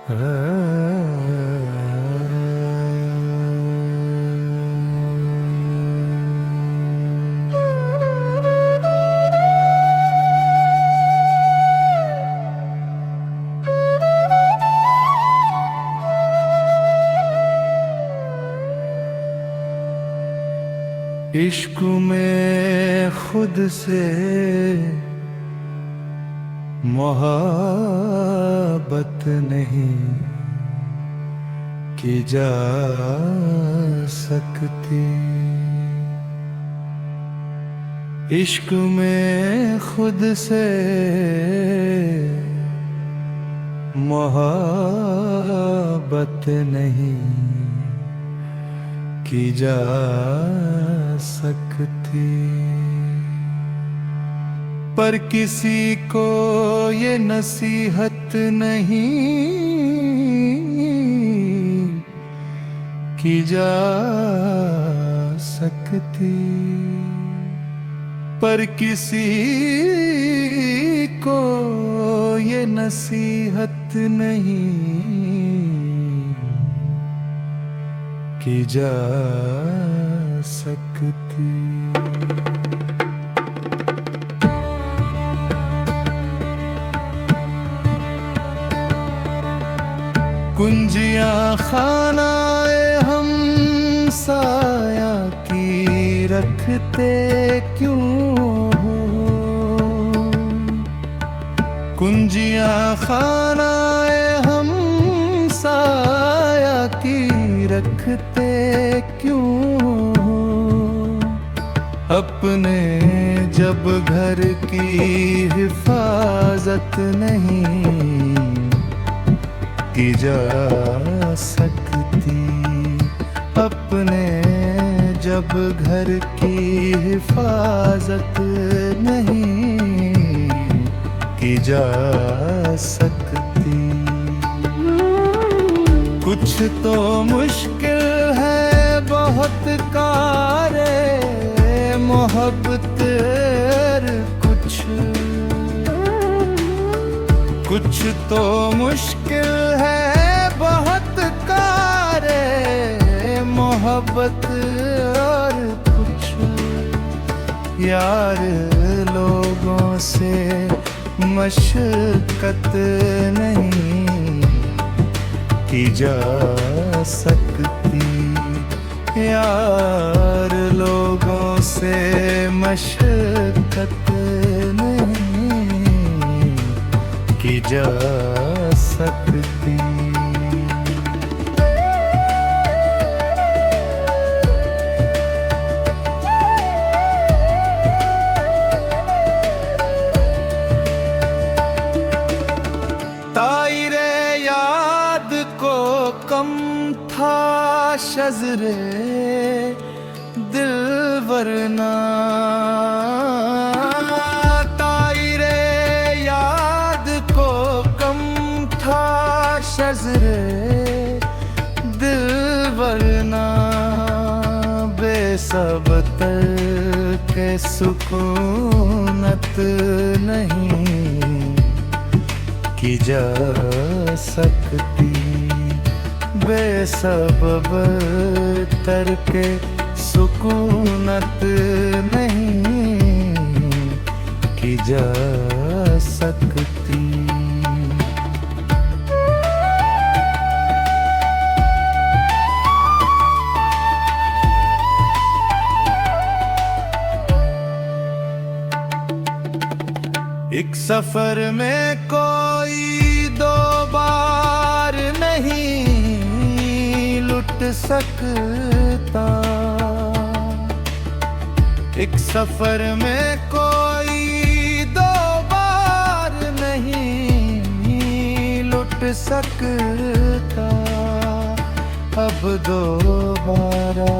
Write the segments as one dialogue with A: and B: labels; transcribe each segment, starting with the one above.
A: इश्क में खुद से मोहब्बत नहीं की जा सकती। इश्क में खुद से मोहब्बत नहीं की जा सकती। पर किसी को ये नसीहत नहीं की जा सकती। पर किसी को ये नसीहत नहीं की जा सकती। कुंजियां खानाए हम साया की रखते क्यों हो। कुंजियां खानाए हम साया की रखते क्यों हो। अपने जब घर की हिफाजत नहीं की जा सकती। अपने जब घर की हिफाजत नहीं की जा सकती। कुछ तो मुश्किल है बहुत कारे मोहब्बत। कुछ तो मुश्किल है बहुत कारे मोहब्बत। और कुछ यार लोगों से मशक्कत नहीं की जा सकती। यार लोगों से मशक्कत नहीं की जा सकती। ताइरे याद को कम था शज़रे दिल वरना। ताइरे याद को कम था शज़रे दिल वरना। बेसब्र के सुकूनत नहीं की जा सकती। बेसबब तरके सुकूनत नहीं की जा सकती। एक सफर में कोई दो बार नहीं लुट सकता। एक सफर में कोई दो बार नहीं लुट सकता। अब दोबारा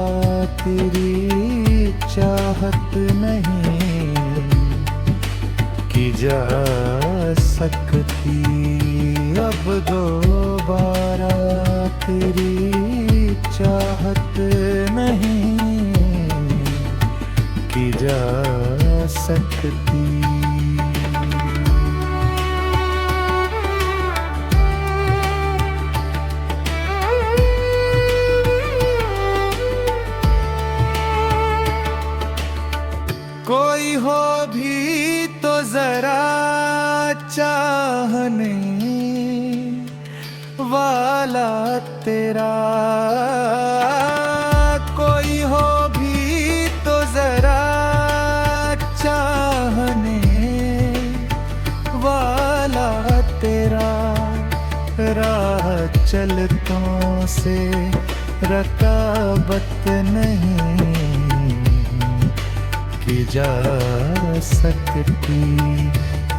A: तेरी चाहत नहीं की जा सकती। अब दोबारा तेरी चाहत नहीं की जा सकती। चाहने वाला तेरा कोई हो भी तो जरा चाहने वाला तेरा राह चलतों से रकाबत नहीं की जा सकती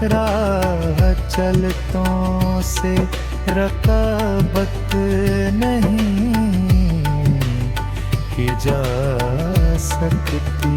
A: राह चलतों से रकाबत नहीं की जा सकती।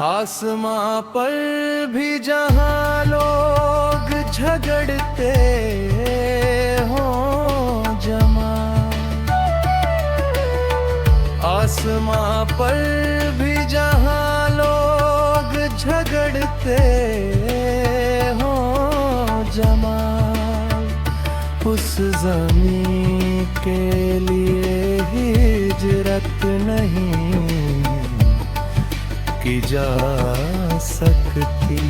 A: आसमां पर भी जहां लोग झगड़ते हों जमा, आसमां पर भी जहां लोग झगड़ते हों जमा, उस ज़मीं के लिए हिजरत नहीं की जा सकती,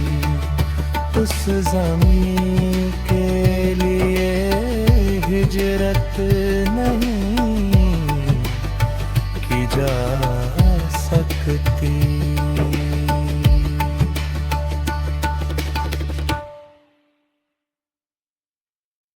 A: उस ज़मीं